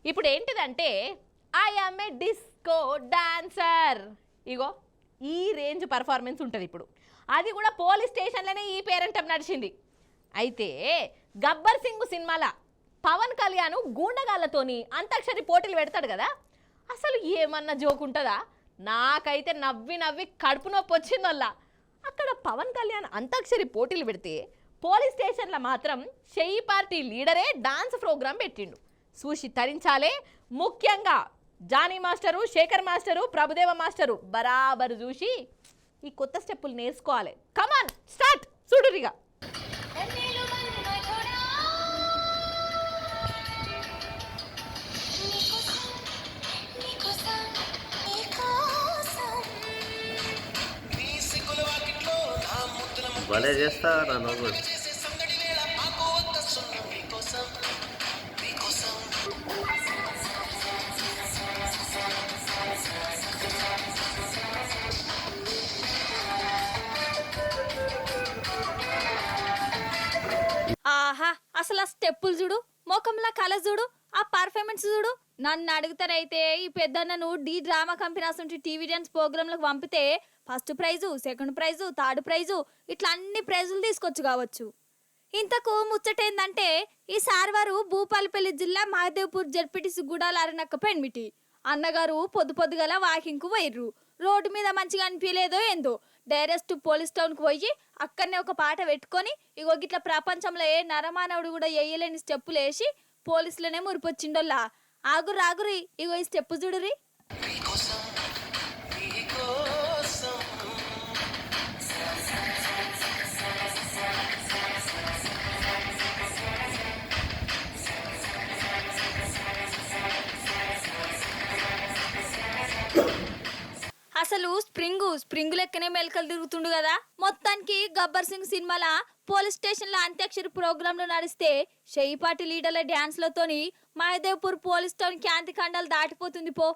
ఇప్పుడు ఏంటిదంటే I am a disco dancer. ఇగో ఈ రేంజ్ పర్ఫార్మెన్స్ ఉంటుంది ఇప్పుడు. అది కూడా పోలీస్ స్టేషన్లోనే ఈ పేరంటం నడిచింది. అయితే గబ్బర్ సింగ్ సినిమాల పవన్ కళ్యాణ్ గూండగాళ్ళతోని అంతాక్షరి పోటీలు పెడతాడు కదా, అసలు ఏమన్నా జోక్ ఉంటుందా? నాకైతే నవ్వి నవ్వి కడుపు నొప్పి వచ్చిందల్లా. అక్కడ పవన్ కళ్యాణ్ అంతాక్షరి పోటీలు పెడితే పోలీస్ స్టేషన్లో మాత్రం షెయి పార్టీ లీడరే డాన్స్ ప్రోగ్రాం పెట్టిండు. చూసి తరించాలే. ముఖ్యంగా Jani master, Shekhar master, Prabhudeva master బరాబరు చూసి ఈ కొత్త స్టెప్పులు నేర్చుకోవాలి. కమాన్ స్టార్ట్ చూడురిగా. భలే చేస్తా నువ్వు. ఆహా, అసలు ఆ స్టెప్పులు చూడు, ముఖంలో కళ చూడు, ఆ పర్ఫార్మెన్స్ చూడు. నన్ను అడుగుతారైతే ఈ పెద్దన్నను డి డ్రామా కంపెనీ నుండి టీవీ డాన్స్ ప్రోగ్రాంలకు పంపితే first prize, second price, third price ఇట్లా అన్ని ప్రైజులు తీసుకొచ్చు కావచ్చు. ఇంతకు ముచ్చటేందంటే ఈ సార్ వారు భూపాలపల్లి జిల్లా మహదేవ్పూర్ జడ్పీటీసీ గుడాల అరణక్క పెన్మిటి అన్నగారు పొద్దుగల వాకింగ్కు పోయిర్రు. రోడ్డు మీద మంచిగా అనిపించలేదో ఏందో డైరెక్ట్ పోలీస్ టౌన్కి పోయి అక్కడనే ఒక పాట పెట్టుకొని ఇగో గిట్లా ప్రపంచంలో ఏ నరమానవుడు కూడా వేయలేని స్టెప్పులు వేసి పోలీసులనే మురిపొచ్చిండోల్లా. ఆగురి ఇగో ఈ స్టెప్పు చూడురి. అసలు స్ప్రింగ్ లెక్కనే మెలకలు తిరుగుతుండు కదా. మొత్తానికి గబ్బర్ సింగ్ సినిమాల పోలీస్ స్టేషన్ లో అంత్యాక్షరి ప్రోగ్రాంలు నడిస్తే షెయి పార్టీ లీడర్ల డాన్స్ లతోని మహదేవ్పూర్ పోలీస్ టౌన్ క్యాంతి ఖండాలు దాటిపోతుంది పో.